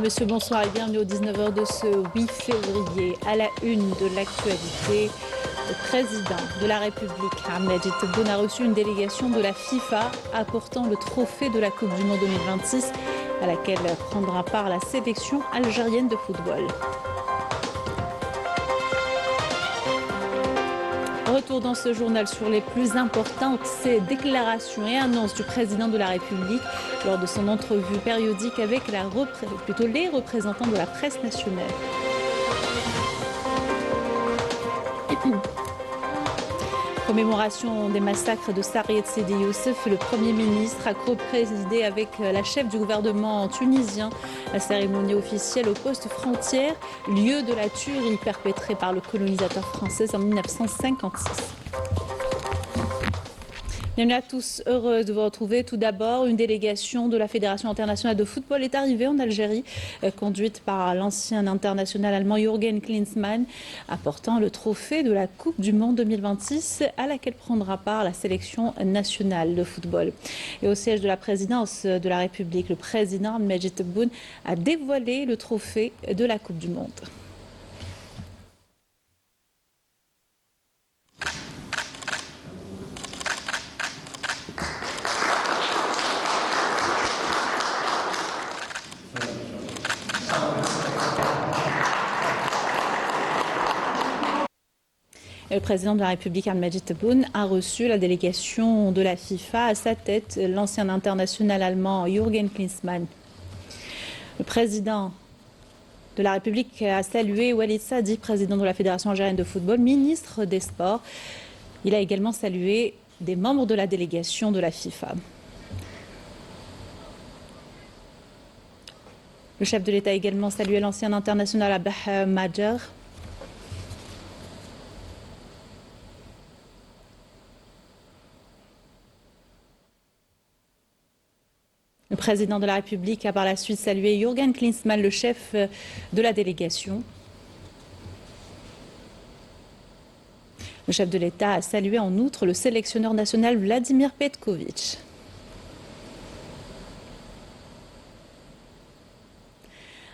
Monsieur, bonsoir et bienvenue aux 19h de ce 8 février. À la une de l'actualité, le président de la République, Abdelmadjid Tebboune, a reçu une délégation de la FIFA apportant le trophée de la Coupe du Monde 2026 à laquelle prendra part la sélection algérienne de football. Retour dans ce journal sur les plus importantes ces déclarations et annonces du président de la République lors de son entrevue périodique avec les représentants de la presse nationale. Commémoration des massacres de Sarri et de Sidi Youssef, le Premier ministre a co-présidé avec la chef du gouvernement tunisien la cérémonie officielle au poste frontière, lieu de la tuerie perpétrée par le colonisateur français en 1956. Bienvenue à tous, heureuse de vous retrouver. Tout d'abord, une délégation de la Fédération internationale de football est arrivée en Algérie, conduite par l'ancien international allemand Jürgen Klinsmann, apportant le trophée de la Coupe du Monde 2026 à laquelle prendra part la sélection nationale de football. Et au siège de la présidence de la République, le président Abdelmadjid Tebboune a dévoilé le trophée de la Coupe du Monde. Le président de la République, Abdelmadjid Tebboune, a reçu la délégation de la FIFA à sa tête, l'ancien international allemand Jürgen Klinsmann. Le président de la République a salué Walid Sadi, président de la Fédération algérienne de football, ministre des Sports. Il a également salué des membres de la délégation de la FIFA. Le chef de l'État a également salué l'ancien international Abdel Majer. Le président de la République a par la suite salué Jürgen Klinsmann, le chef de la délégation. Le chef de l'État a salué en outre le sélectionneur national Vladimir Petković.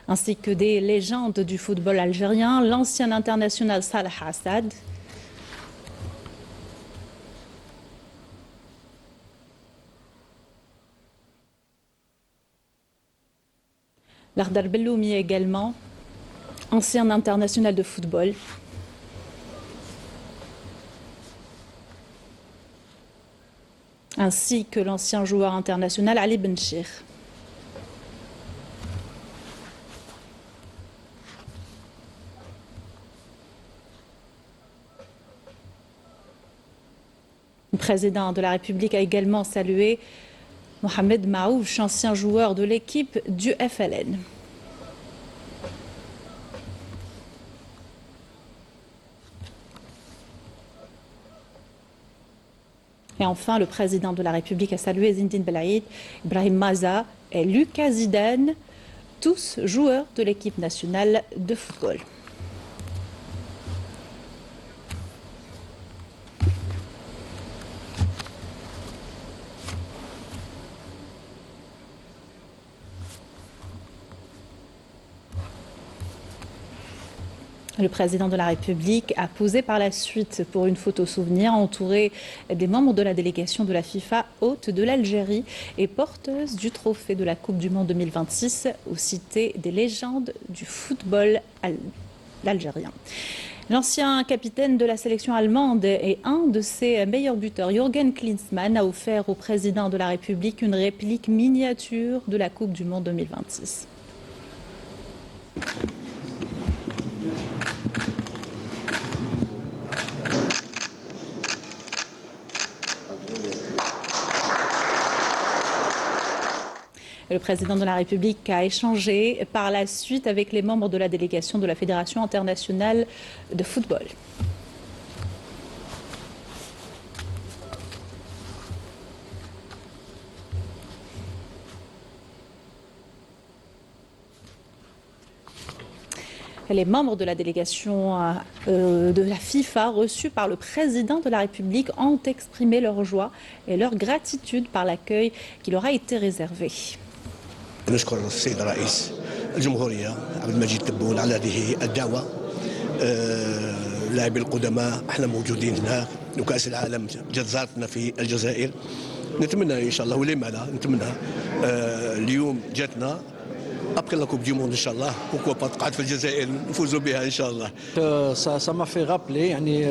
Ainsi que des légendes du football algérien, l'ancien international Salah Assad, Lardal Belloumi également, ancien international de football. Ainsi que l'ancien joueur international Ali Benchir. Le président de la République a également salué Mohamed Maouch, ancien joueur de l'équipe du FLN. Et enfin, le président de la République a salué Zinedine Belaïd, Ibrahim Maza et Lucas Zidane, tous joueurs de l'équipe nationale de football. Le président de la République a posé par la suite pour une photo souvenir entouré des membres de la délégation de la FIFA, hôte de l'Algérie et porteuse du trophée de la Coupe du Monde 2026 aux cités des légendes du football algérien. L'ancien capitaine de la sélection allemande et un de ses meilleurs buteurs, Jürgen Klinsmann, a offert au président de la République une réplique miniature de la Coupe du Monde 2026. Le président de la République a échangé par la suite avec les membres de la délégation de la Fédération internationale de football. Les membres de la délégation de la FIFA reçus par le président de la République ont exprimé leur joie et leur gratitude par l'accueil qui leur a été réservé. نشكر السيد الرئيس الجمهورية عبد المجيد تبون على هذه الدعوة. اللاعبين القدماء احنا موجودين هنا، وكأس العالم جت زارتنا في الجزائر، نتمنى ان شاء الله ولما لا نتمنى اليوم جاتنا ابقي لا كوب دي موند ان شاء الله، بوكو با تقعد في الجزائر نفوزوا بها ان شاء الله. سا ما في غابلي يعني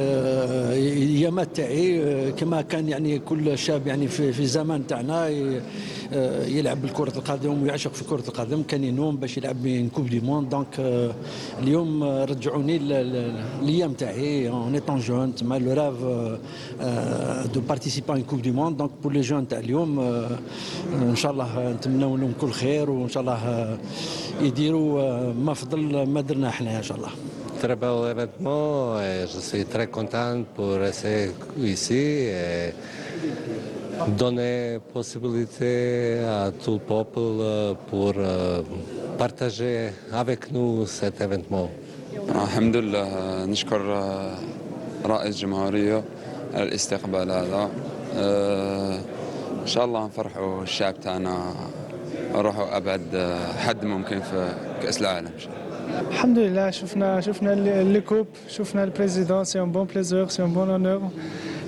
ايامات تاعي كما كان يعني كل شاب يعني في زمان تاعنا يلعب بالكرة القدم ويعشق في كرة القدم، كان ينوم باش يلعب بين كوب دي موند. دونك اليوم رجعوني الايام تاعي اون ايتون جون، تما لو راف دو بارتيسيبي ان كوب دي موند. دونك بور لي جون تاع اليوم ان شاء الله نتمنوا لهم كل خير، وان شاء الله يديروا ما فضل ما درنا احنا ان شاء الله. Très bel événement et je suis très content pour rester ici et donner possibilité à tout le peuple pour partager avec nous cet événement. الحمد لله، نشكر رئيس الجمهورية على الاستقبال هذا. إن شاء الله نفرحوا الشعب تاعنا نروحوا أبعد حد ممكن في كأس العالم. الحمد لله، شفنا لي كوب، شفنا البريزيدون، سي ان بون بليزير، سي ان بون اونور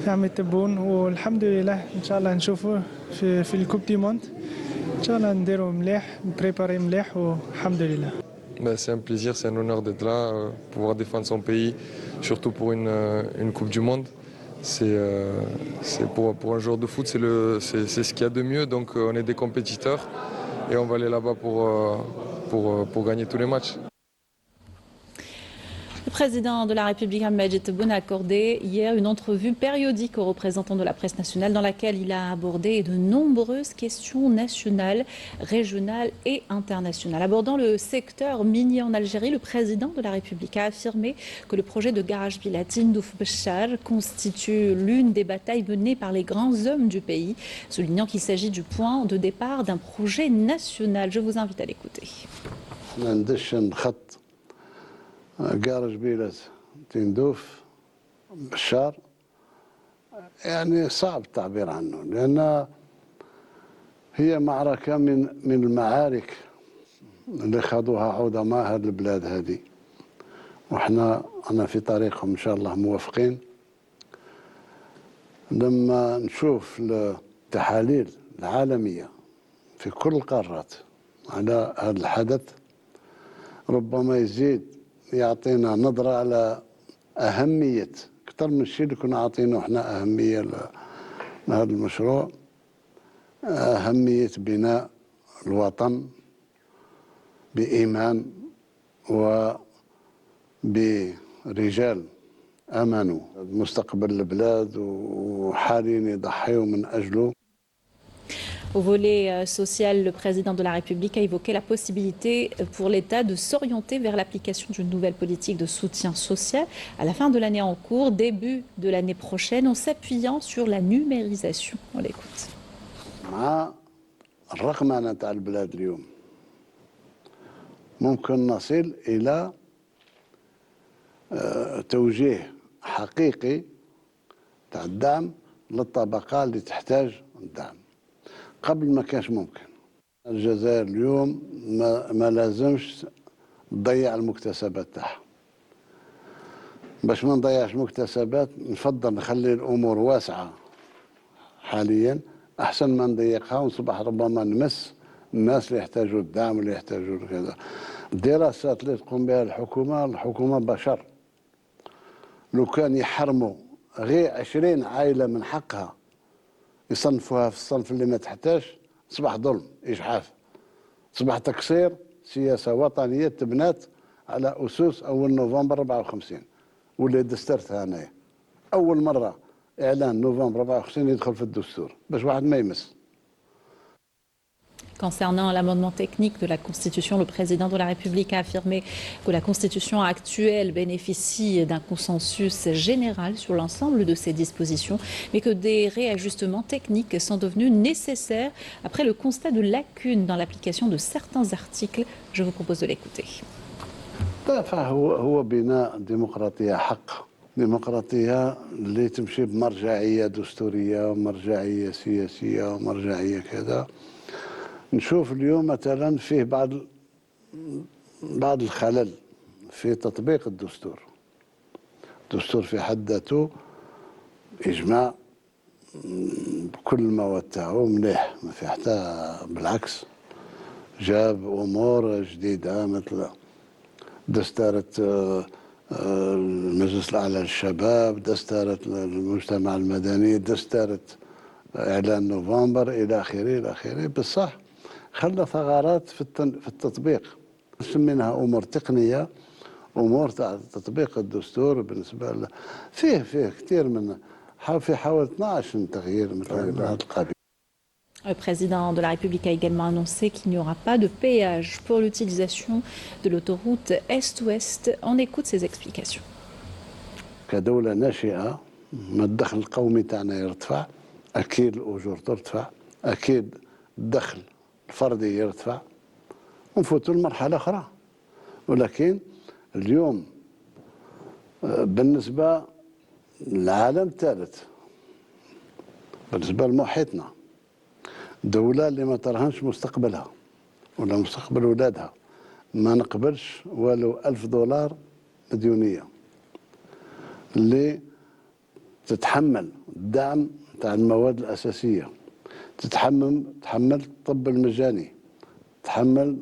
يا عمي تبون، والحمد لله ان شاء الله نشوفوه في الكوب دي موند، ان شاء الله نديرو مليح، نبريباري مليح، والحمد لله. C'est un plaisir, c'est un honneur d'être là, pouvoir défendre son pays, surtout pour une Coupe du Monde. C'est pour un joueur de foot, c'est ce qu'il y a de mieux. Donc on est des compétiteurs et on va aller là-bas pour gagner tous les matchs. Le président de la République, Ahmed Tebboune, a accordé hier une entrevue périodique aux représentants de la presse nationale dans laquelle il a abordé de nombreuses questions nationales, régionales et internationales. Abordant le secteur minier en Algérie, le président de la République a affirmé que le projet de garage Bilatine d'Ouf Béchar constitue l'une des batailles menées par les grands hommes du pays, soulignant qu'il s'agit du point de départ d'un projet national. Je vous invite à l'écouter. قارج بيلة تندوف بشار، يعني صعب التعبير عنه، لأن هي معركة من المعارك اللي خاضوها عظماء هذه البلاد هذه، أنا في طريقهم إن شاء الله موافقين. لما نشوف التحاليل العالمية في كل القارات على هذا الحدث ربما يزيد يعطينا نظرة على أهمية أكثر من الشيء اللي كنا عاطينه احنا أهمية لهذا المشروع، أهمية بناء الوطن بإيمان وبرجال آمنوا مستقبل البلاد وحالين يضحيوا من أجله. Au volet social, le président de la République a évoqué la possibilité pour l'État de s'orienter vers l'application d'une nouvelle politique de soutien social à la fin de l'année en cours, début de l'année prochaine, en s'appuyant sur la numérisation. On l'écoute. مع الرقمنة تاع البلاد اليوم ممكن نصل إلى توجيه حقيقي تاع الدعم للطبقة اللي تحتاج الدعم. قبل ما كانش ممكن. الجزائر اليوم ما لازمش تضيع المكتسبات تاعها. باش ما نضيعش مكتسبات نفضل نخلي الامور واسعه حاليا احسن ما نضيقها ونصبح ربما نمس الناس اللي يحتاجوا الدعم واللي يحتاجوا كذا. الدراسات اللي تقوم بها الحكومه بشر. لو كان يحرموا غير 20 عائله من حقها يصنفوها في الصنف اللي ما تحتاج، تصبح ظلم إجحاف، تصبح تقصير سياسة وطنية تبنات على أسس أول نوفمبر 54 واللي دسترتها أنايا. أول مرة إعلان نوفمبر 54 يدخل في الدستور باش واحد ما يمس. Concernant l'amendement technique de la Constitution, le président de la République a affirmé que la Constitution actuelle bénéficie d'un consensus général sur l'ensemble de ses dispositions, mais que des réajustements techniques sont devenus nécessaires après le constat de lacunes dans l'application de certains articles. Je vous propose de l'écouter. هو بناء ديمقراطية حق، ديمقراطية اللي تمشي بمرجعية دستورية ومرجعية سياسية ومرجعية كذا. نشوف اليوم مثلا فيه بعض بعض الخلل في تطبيق الدستور. الدستور في حد ذاته إجماع بكل المواد تاعو مليح، ما في حتى بالعكس، جاب أمور جديدة مثل دستورة المجلس الأعلى للشباب، دستورة المجتمع المدني، دستورة إعلان نوفمبر إلى آخره إلى آخره. بصح خلى ثغرات في التطبيق، سميناها أمور تقنية، أمور تاع تطبيق الدستور. بالنسبة فيه كثير من في حوالي 12 تغيير مثل هذا القبيل. Le président de la République a également annoncé qu'il n'y aura pas de péage pour l'utilisation de l'autoroute Est-Ouest. On écoute ses explications. كدولة ناشئة ما الدخل القومي تاعنا يرتفع، أكيد الأجور ترتفع، أكيد الدخل الفردي يرتفع، ونفوتوا لمرحلة أخرى. ولكن اليوم بالنسبة للعالم الثالث، بالنسبة لمحيطنا، دولة اللي ما ترهنش مستقبلها ولا مستقبل ولادها، ما نقبلش ولو $1000 مديونية، اللي تتحمل الدعم تاع المواد الأساسية، تحمل الطب المجاني، تحمل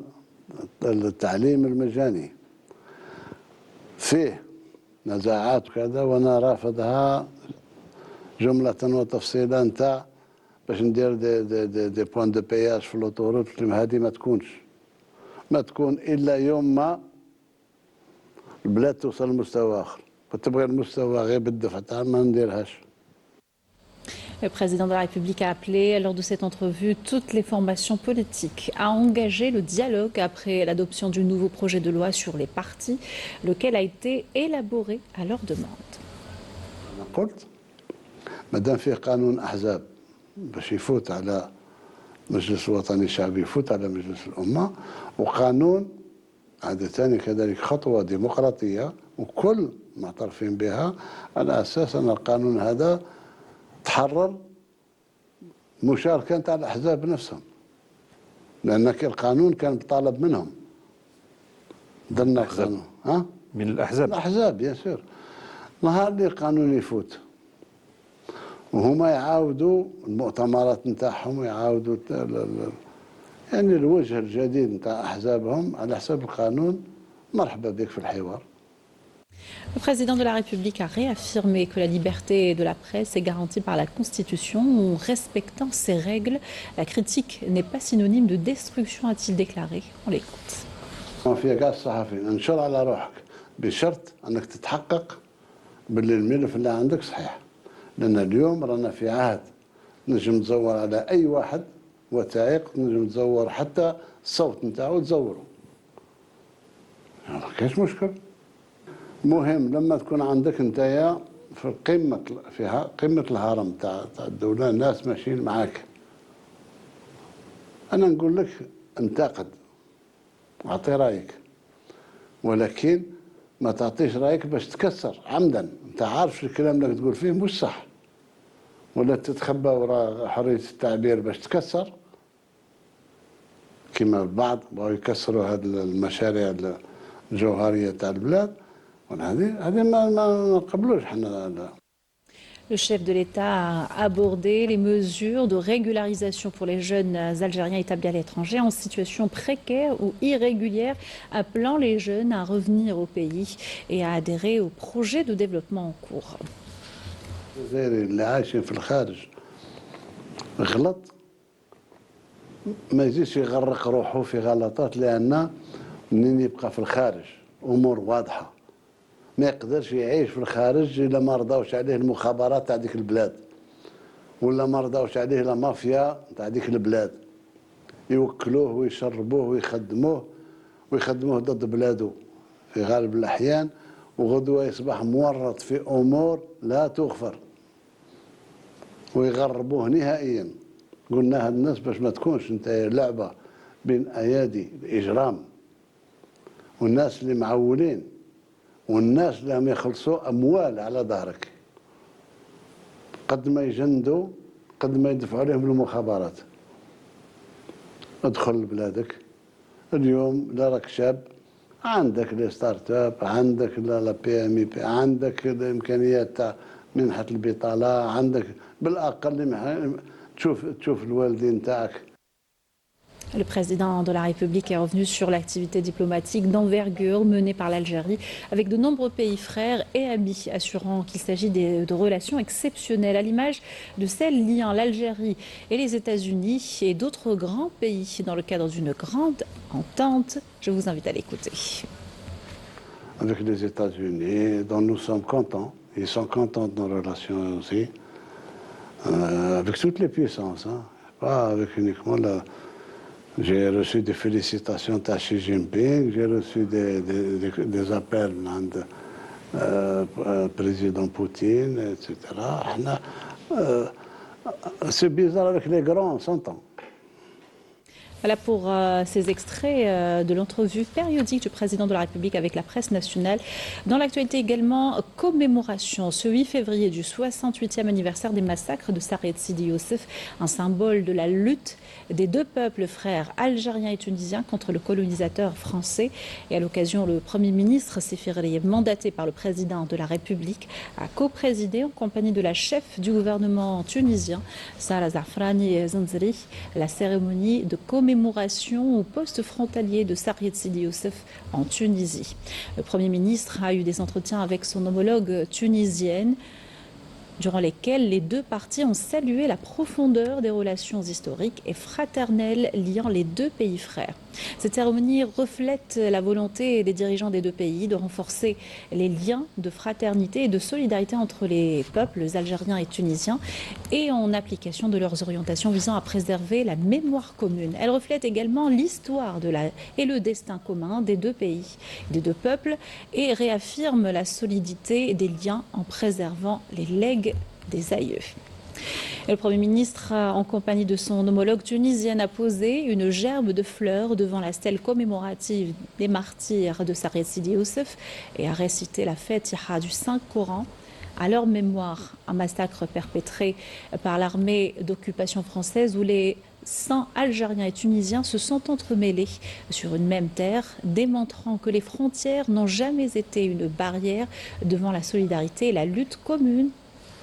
التعليم المجاني. فيه نزاعات وكذا، وانا رافضها جملة وتفصيلا تاع باش ندير دي بوان دو بياج في الاوتوروت. هذه ما تكون الا يوم ما البلاد توصل لمستوى اخر. تبغي المستوى غير بالدفع تاع ما نديرهاش. Le président de la République a appelé, lors de cette entrevue, toutes les formations politiques à engager le dialogue après l'adoption du nouveau projet de loi sur les partis, lequel a été élaboré à leur demande. أنا قلت مادام فيه قانون أحزاب باش يفوت على مجلس الوطني الشعبي، يفوت على مجلس الأمة، وقانون هذا ثاني كذلك خطوة ديمقراطية وكل معترفين بها، على أساس أن القانون هذا تحرر مشاركة تاع الأحزاب نفسهم، لأن القانون كان طالب منهم. درنا قانون من الأحزاب بيان سور. نهار اللي القانون يفوت وهما يعاودوا المؤتمرات نتاعهم، يعاودوا يعني الوجه الجديد نتاع أحزابهم على حساب القانون، مرحبا بك في الحوار. Le président de la République a réaffirmé que la liberté de la presse est garantie par la Constitution en respectant ses règles. La critique n'est pas synonyme de destruction, a-t-il déclaré. On l'écoute. ما في كاع الصحفيين انشر على روحك بشرط انك تتحقق باللي الملف اللي عندك صحيح، لان اليوم رانا في عهد نجم تزور على اي واحد وثائق، نجم تزور حتى الصوت نتاعو تزوره، ما كاينش مشكل. مهم لما تكون عندك نتايا في قمة الهرم تاع الدولة، الناس ماشيين معاك، أنا نقول لك انتقد واعطي رايك، ولكن ما تعطيش رايك باش تكسر عمدا. انت عارف الكلام اللي تقول فيه مش صح، ولا تتخبى وراء حرية التعبير باش تكسر، كما البعض بغاو يكسروا هذه المشاريع الجوهرية تاع البلاد. هذه ما نقبلوش حنا. Le chef de l'État a abordé les mesures de régularisation pour les jeunes Algériens établis à l'étranger en situation précaire ou irrégulière, appelant les jeunes à revenir au pays et à adhérer au projet de développement en cours. الجزائري اللي عايشين في الخارج غلط ما يجيش يغرق روحه في غلطات، لأن منين يبقى في الخارج أمور واضحة، ما يقدرش يعيش في الخارج إلا ما رضاوش عليه المخابرات تاع ديك البلاد، ولا ما رضاوش عليه لا مافيا تاع ديك البلاد، يوكلوه ويشربوه ويخدموه ضد بلاده في غالب الأحيان، وغدوة يصبح مورط في أمور لا تغفر ويغربوه نهائيا. قلنا هاد الناس باش ما تكونش انت لعبة بين أيادي الإجرام والناس اللي معولين والناس اللي هم يخلصوا أموال على ظهرك، قد ما يجندوا قد ما يدفعوا عليهم المخابرات. ادخل لبلادك، اليوم لا راك شاب عندك لي ستارت اب، عندك لا بي ام اي بي، عندك الامكانيات تاع منحه البطاله، عندك بالاقل تشوف الوالدين تاعك. Le président de la République est revenu sur l'activité diplomatique d'envergure menée par l'Algérie avec de nombreux pays frères et amis, assurant qu'il s'agit de relations exceptionnelles à l'image de celles liant l'Algérie et les États-Unis et d'autres grands pays dans le cadre d'une grande entente. Je vous invite à l'écouter. Avec les États-Unis, dont nous sommes contents, ils sont contents de nos relations aussi, avec toutes les puissances, hein, pas avec uniquement la... J'ai reçu des félicitations de Xi Jinping, j'ai reçu des appels de président Poutine, etc. C'est bizarre avec les grands, on s'entend. Voilà pour ces extraits de l'entrevue périodique du président de la République avec la presse nationale. Dans l'actualité également, commémoration ce 8 février du 68e anniversaire des massacres de Sariyat Sidi Youssef, un symbole de la lutte des deux peuples frères algériens et tunisiens contre le colonisateur français. Et à l'occasion, le Premier ministre Sefir Eliyev, mandaté par le président de la République, a co-présidé en compagnie de la chef du gouvernement tunisien, Sarah Zafrani Zanzri, la cérémonie de commémoration au poste frontalier de Sariyat Sidi Youssef en Tunisie. Le Premier ministre a eu des entretiens avec son homologue tunisienne, durant lesquels les deux parties ont salué la profondeur des relations historiques et fraternelles liant les deux pays frères. Cette cérémonie reflète la volonté des dirigeants des deux pays de renforcer les liens de fraternité et de solidarité entre les peuples algériens et tunisiens et en application de leurs orientations visant à préserver la mémoire commune. Elle reflète également l'histoire et le destin commun des deux pays, des deux peuples et réaffirme la solidité des liens en préservant les legs des aïeux. Et le Premier ministre, en compagnie de son homologue tunisienne, a posé une gerbe de fleurs devant la stèle commémorative des martyrs de Sariyat Sidi Youssef et a récité la Fatiha du Saint-Coran à leur mémoire, un massacre perpétré par l'armée d'occupation française où les saints algériens et tunisiens se sont entremêlés sur une même terre, démontrant que les frontières n'ont jamais été une barrière devant la solidarité et la lutte commune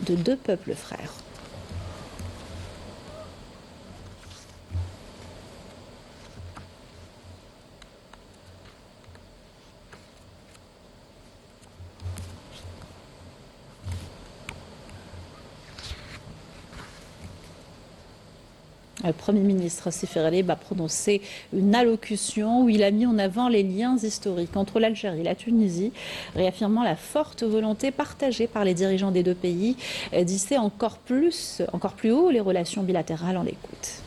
de deux peuples frères. Le Premier ministre Sefir Eliyev a prononcé une allocution où il a mis en avant les liens historiques entre l'Algérie et la Tunisie, réaffirmant la forte volonté partagée par les dirigeants des deux pays d'hisser encore plus haut les relations bilatérales. On l'écoute.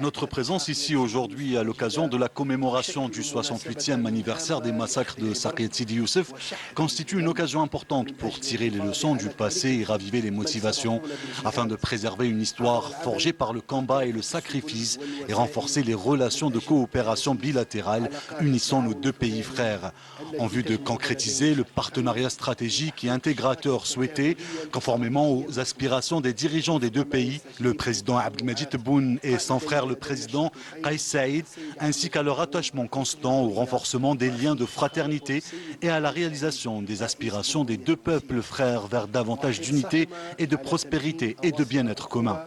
Notre présence ici aujourd'hui à l'occasion de la commémoration du 68e anniversaire des massacres de Sariyat Sidi Youssef constitue une occasion importante pour tirer les leçons du passé et raviver les motivations afin de préserver une histoire forgée par le combat et le sacrifice et renforcer les relations de coopération bilatérale unissant nos deux pays frères. En vue de concrétiser le partenariat stratégique et intégrateur souhaité, conformément aux aspirations des dirigeants des deux pays, le président Abdelmadjid Tebboune et son frère le président Kais Saïd, ainsi qu'à leur attachement constant au renforcement des liens de fraternité et à la réalisation des aspirations des deux peuples frères vers davantage d'unité et de prospérité et de bien-être commun.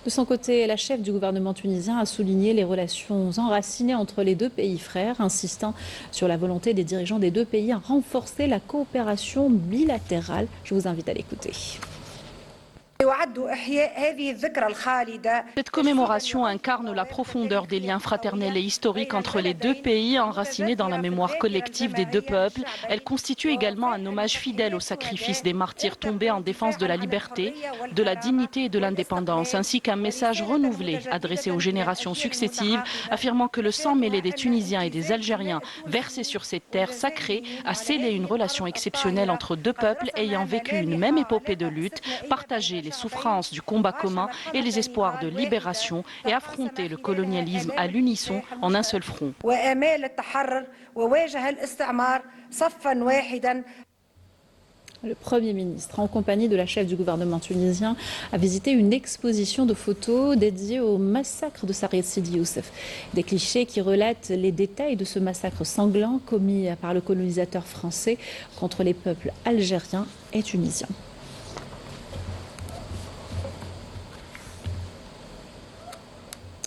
De son côté, la chef du gouvernement tunisien a souligné les relations enracinées entre les deux pays frères, insistant sur la volonté des dirigeants des deux pays à renforcer la coopération bilatérale. Je vous invite à l'écouter. Cette commémoration incarne la profondeur des liens fraternels et historiques entre les deux pays, enracinés dans la mémoire collective des deux peuples. Elle constitue également un hommage fidèle au sacrifice des martyrs tombés en défense de la liberté, de la dignité et de l'indépendance, ainsi qu'un message renouvelé adressé aux générations successives, affirmant que le sang mêlé des Tunisiens et des Algériens versé sur cette terre sacrée a scellé une relation exceptionnelle entre deux peuples ayant vécu une même épopée de lutte, partagé les souffrances du combat commun et les espoirs de libération et affronter le colonialisme à l'unisson en un seul front. Le Premier ministre, en compagnie de la chef du gouvernement tunisien, a visité une exposition de photos dédiée au massacre de Sarid Sidi Youssef. Des clichés qui relatent les détails de ce massacre sanglant commis par le colonisateur français contre les peuples algériens et tunisiens.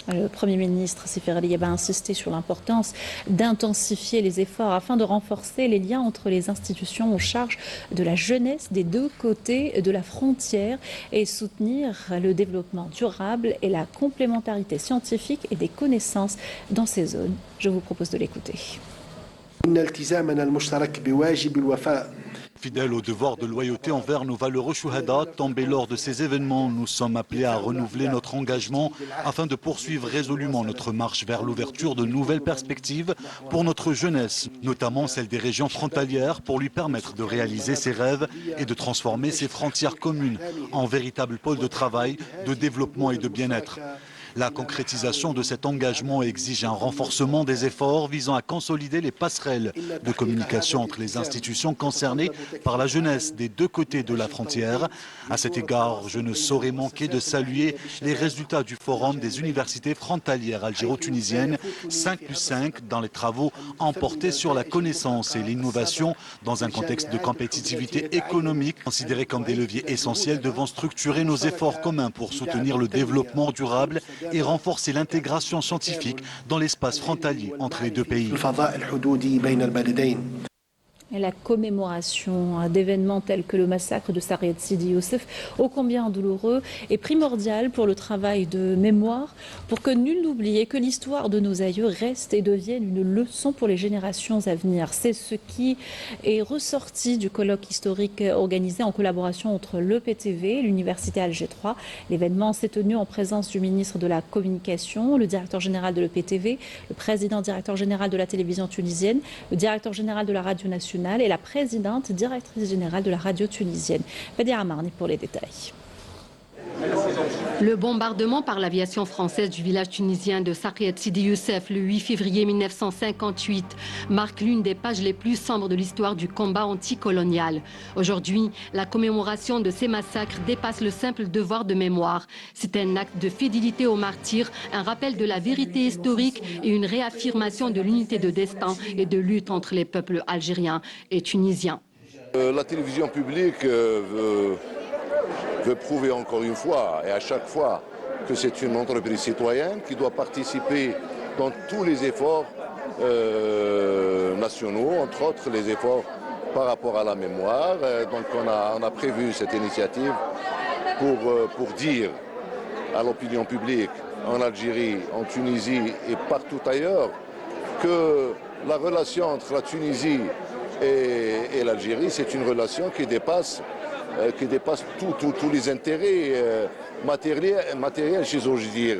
Le Premier ministre Sifir El Yaba a insisté sur l'importance d'intensifier les efforts afin de renforcer les liens entre les institutions en charge de la jeunesse des deux côtés de la frontière et soutenir le développement durable et la complémentarité scientifique et des connaissances dans ces zones. Je vous propose de l'écouter. Fidèles au devoir de loyauté envers nos valeureux chouhada tombés lors de ces événements, nous sommes appelés à renouveler notre engagement afin de poursuivre résolument notre marche vers l'ouverture de nouvelles perspectives pour notre jeunesse, notamment celle des régions frontalières, pour lui permettre de réaliser ses rêves et de transformer ses frontières communes en véritables pôles de travail, de développement et de bien-être. La concrétisation de cet engagement exige un renforcement des efforts visant à consolider les passerelles de communication entre les institutions concernées par la jeunesse des deux côtés de la frontière. À cet égard, je ne saurais manquer de saluer les résultats du Forum des universités frontalières algéro-tunisiennes 5+5 dans les travaux emportés sur la connaissance et l'innovation dans un contexte de compétitivité économique considérés comme des leviers essentiels devant structurer nos efforts communs pour soutenir le développement durable et renforcer l'intégration scientifique dans l'espace frontalier entre les deux pays. Et la commémoration d'événements tels que le massacre de Sarid Sidi Youssef, ô combien douloureux, est primordial pour le travail de mémoire, pour que nul n'oublie que l'histoire de nos aïeux reste et devienne une leçon pour les générations à venir. C'est ce qui est ressorti du colloque historique organisé en collaboration entre l'EPTV et l'Université Alger 3. L'événement s'est tenu en présence du ministre de la Communication, le directeur général de l'EPTV, le président directeur général de la télévision tunisienne, le directeur général de la radio nationale, et la présidente directrice générale de la radio tunisienne. Fadia Amarni pour les détails. Le bombardement par l'aviation française du village tunisien de Sarid Sidi Youssef le 8 février 1958 marque l'une des pages les plus sombres de l'histoire du combat anticolonial. Aujourd'hui, la commémoration de ces massacres dépasse le simple devoir de mémoire. C'est un acte de fidélité aux martyrs, un rappel de la vérité historique et une réaffirmation de l'unité de destin et de lutte entre les peuples algériens et tunisiens. La télévision publique veut prouver encore une fois et à chaque fois que c'est une entreprise citoyenne qui doit participer dans tous les efforts nationaux, entre autres les efforts par rapport à la mémoire. Donc on a prévu cette initiative pour dire à l'opinion publique en Algérie, en Tunisie et partout ailleurs que la relation entre la Tunisie et l'Algérie, c'est une relation qui dépasse tous les intérêts matériels chez eux, je veux dire,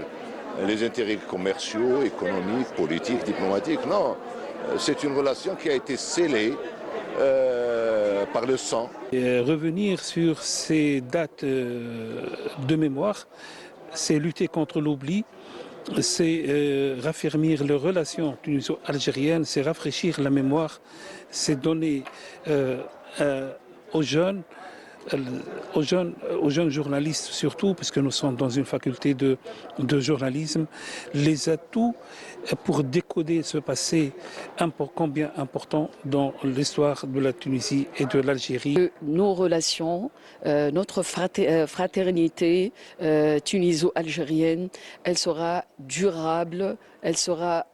les intérêts commerciaux, économiques, politiques, diplomatiques. Non, c'est une relation qui a été scellée par le sang. Revenir sur ces dates de mémoire, c'est lutter contre l'oubli, c'est raffermir les relations tuniso-algériennes, c'est rafraîchir la mémoire, c'est donner aux jeunes journalistes surtout, parce que nous sommes dans une faculté de journalisme, les atouts pour décoder ce passé combien important dans l'histoire de la Tunisie et de l'Algérie. Nos relations, notre fraternité tuniso-algérienne, elle sera durable, elle sera...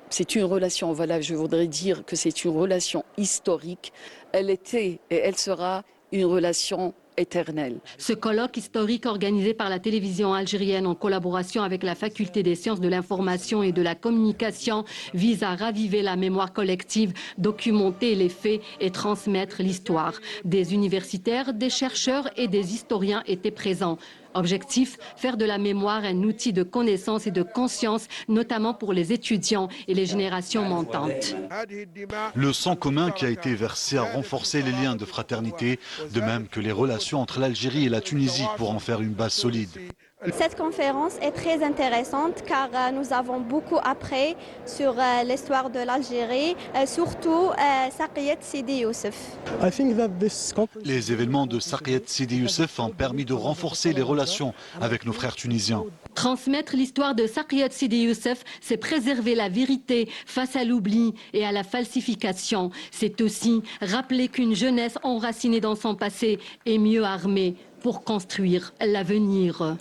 c'est une relation, voilà, je voudrais dire que c'est une relation historique. Elle était et elle sera une relation éternelle. Ce colloque historique organisé par la télévision algérienne en collaboration avec la Faculté des sciences de l'information et de la communication vise à raviver la mémoire collective, documenter les faits et transmettre l'histoire. Des universitaires, des chercheurs et des historiens étaient présents. Objectif, faire de la mémoire un outil de connaissance et de conscience, notamment pour les étudiants et les générations montantes. Le sang commun qui a été versé a renforcé les liens de fraternité, de même que les relations entre l'Algérie et la Tunisie pour en faire une base solide. Cette conférence est très intéressante car nous avons beaucoup appris sur l'histoire de l'Algérie, surtout Saqiet Sidi Youssef. Les événements de Saqiet Sidi Youssef ont permis de renforcer les relations avec nos frères tunisiens. Transmettre l'histoire de Saqiet Sidi Youssef, c'est préserver la vérité face à l'oubli et à la falsification. C'est aussi rappeler qu'une jeunesse enracinée dans son passé est mieux armée pour construire l'avenir.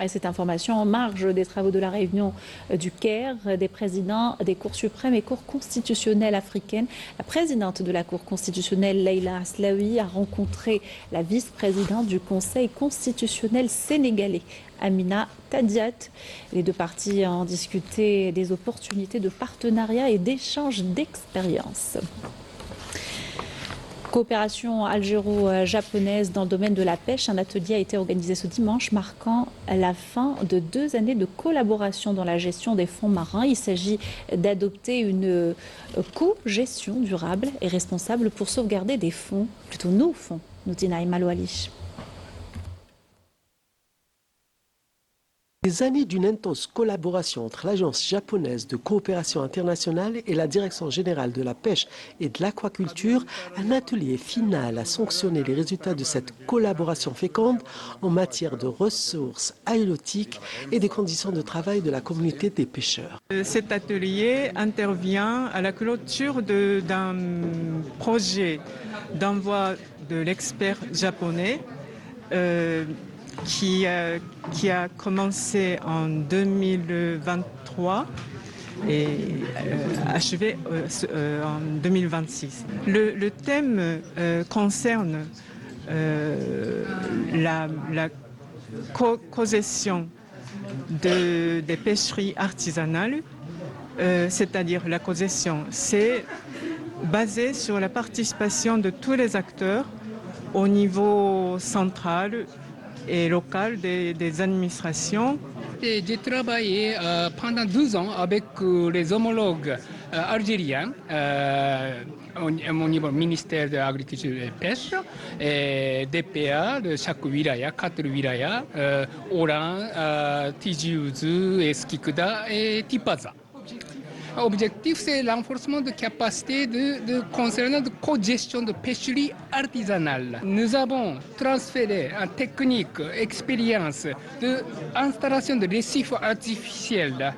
Et cette information en marge des travaux de la réunion du Caire des présidents des cours suprêmes et cours constitutionnelles africaines. La présidente de la Cour constitutionnelle, Leïla Aslaoui, a rencontré la vice-présidente du Conseil constitutionnel sénégalais, Amina Tadiat. Les deux parties ont discuté des opportunités de partenariat et d'échange d'expériences. Coopération algéro-japonaise dans le domaine de la pêche. Un atelier a été organisé ce dimanche, marquant la fin de 2 années de collaboration dans la gestion des fonds marins. Il s'agit d'adopter une co-gestion durable et responsable pour sauvegarder des fonds, plutôt nos fonds, nous dit Naïma Louali. Des années d'une intense collaboration entre l'Agence japonaise de coopération internationale et la Direction générale de la pêche et de l'aquaculture, un atelier final a sanctionné les résultats de cette collaboration féconde en matière de ressources halieutiques et des conditions de travail de la communauté des pêcheurs. Cet atelier intervient à la clôture d'un projet d'envoi de l'expert japonais qui a commencé en 2023 et achevé en 2026. Le thème concerne la co-gestion des pêcheries artisanales, c'est-à-dire la co-gestion, c'est basé sur la participation de tous les acteurs au niveau central et local des administrations. J'ai travaillé pendant 12 ans avec les homologues algériens au niveau ministère de l'Agriculture et de la Pêche, et DPA de chaque wilaya, 4 wilayas, Oran, Tijouzou, Skikda et Tipaza. L'objectif, c'est l'renforcement de capacité concernant la co-gestion de pêcherie artisanale. Nous avons transféré en technique, expérience d'installation de récifs artificiels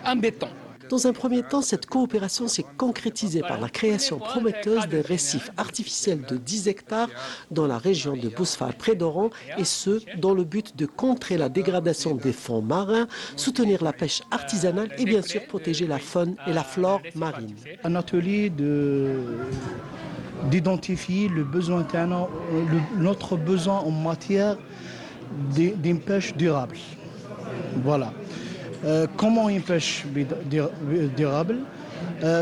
en béton. Dans un premier temps, cette coopération s'est concrétisée par la création prometteuse d'un récif artificiel de 10 hectares dans la région de Bousfal près d'Oran, et ce, dans le but de contrer la dégradation des fonds marins, soutenir la pêche artisanale et bien sûr protéger la faune et la flore marine. Un atelier d'identifier le besoin notre besoin en matière d'une pêche durable. Voilà. Comment une pêche durable?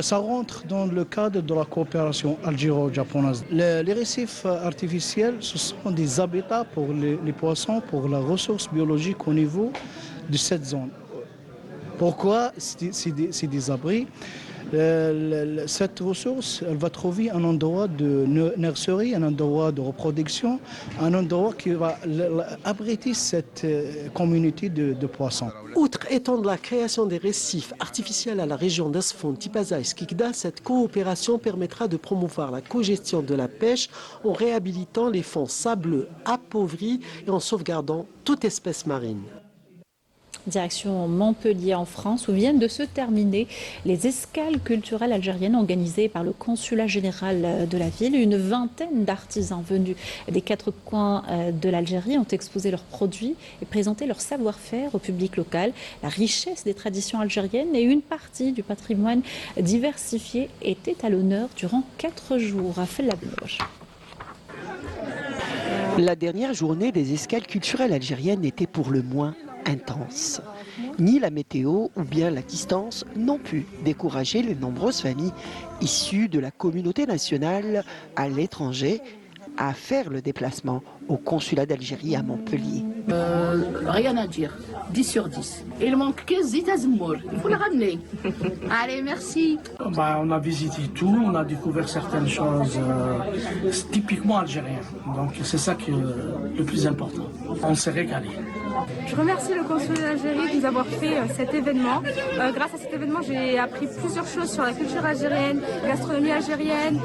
Ça rentre dans le cadre de la coopération algéro-japonaise. Les récifs artificiels, ce sont des habitats pour les poissons, pour la ressource biologique au niveau de cette zone. Pourquoi c'est des abris? Cette ressource, elle va trouver un endroit de nurserie, un endroit de reproduction, un endroit qui va abriter cette communauté de poissons. Outre étendre la création des récifs artificiels à la région d'Asfon, Tipaza et Skikda, cette coopération permettra de promouvoir la cogestion de la pêche en réhabilitant les fonds sableux appauvris et en sauvegardant toute espèce marine. Direction Montpellier en France, où viennent de se terminer les escales culturelles algériennes organisées par le consulat général de la ville. Une vingtaine d'artisans venus des 4 coins de l'Algérie ont exposé leurs produits et présenté leur savoir-faire au public local. La richesse des traditions algériennes et une partie du patrimoine diversifié était à l'honneur durant 4 jours. Raphaël Labloche. La dernière journée des escales culturelles algériennes était pour le moins intense. Ni la météo ou bien la distance n'ont pu décourager les nombreuses familles issues de la communauté nationale à l'étranger à faire le déplacement au consulat d'Algérie à Montpellier. Rien à dire, 10 sur 10. Il manque que Zita Zmour, il faut le ramener. Allez, merci. On a visité tout, on a découvert certaines choses typiquement algériennes. Donc c'est ça qui est le plus important. On s'est régalé. Je remercie le consulat d'Algérie de nous avoir fait cet événement. Grâce à cet événement, j'ai appris plusieurs choses sur la culture algérienne, la gastronomie algérienne,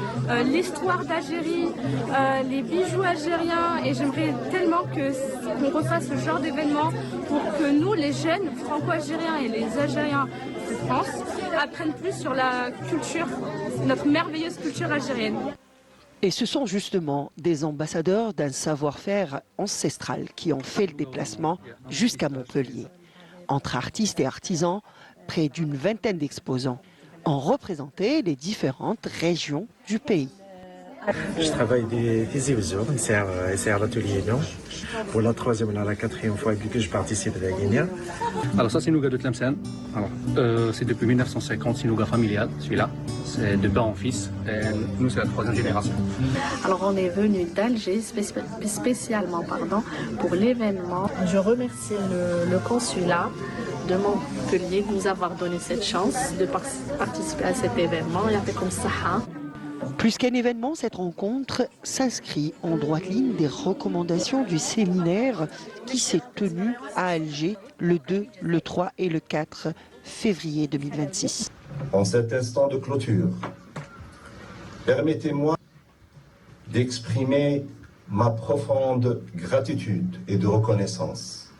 l'histoire d'Algérie, les bijoux algériens. Et j'aimerais tellement qu'on refasse ce genre d'événement pour que nous, les jeunes franco-algériens et les Algériens de France, apprennent plus sur la culture, notre merveilleuse culture algérienne. Et ce sont justement des ambassadeurs d'un savoir-faire ancestral qui ont fait le déplacement jusqu'à Montpellier. Entre artistes et artisans, près d'une vingtaine d'exposants ont représenté les différentes régions du pays. Je travaille des émissions, c'est à l'atelier non. Pour la troisième ou la quatrième fois que je participe à la Guinée. Alors ça c'est Nougat de Tlemcen. C'est depuis 1950, c'est une Nougat familial, celui-là. C'est de père en fils. Et nous c'est la troisième génération. Alors on est venu d'Alger spécialement pour l'événement. Je remercie le consulat de Montpellier de nous avoir donné cette chance de participer à cet événement. Plus qu'un événement, cette rencontre s'inscrit en droite ligne des recommandations du séminaire qui s'est tenu à Alger le 2, le 3 et le 4 février 2026. En cet instant de clôture, permettez-moi d'exprimer ma profonde gratitude et de reconnaissance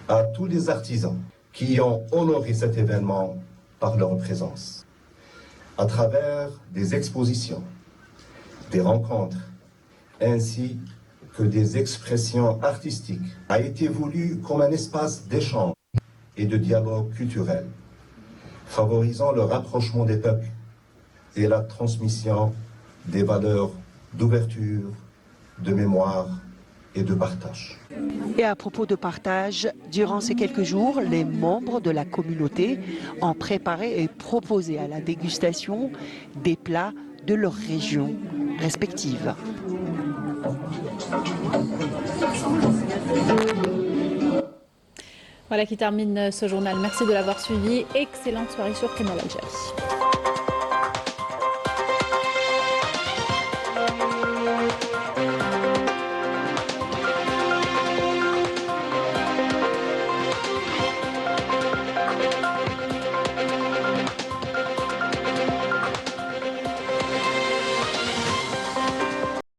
à tous les artisans qui ont honoré cet événement par leur présence. À travers des expositions, des rencontres, ainsi que des expressions artistiques, a été voulu comme un espace d'échange et de dialogue culturel, favorisant le rapprochement des peuples et la transmission des valeurs d'ouverture, de mémoire et de partage. Et à propos de partage, durant ces quelques jours, les membres de la communauté ont préparé et proposé à la dégustation des plats de leur région respective. Voilà qui termine ce journal. Merci de l'avoir suivi. Excellente soirée sur Canal Algérie.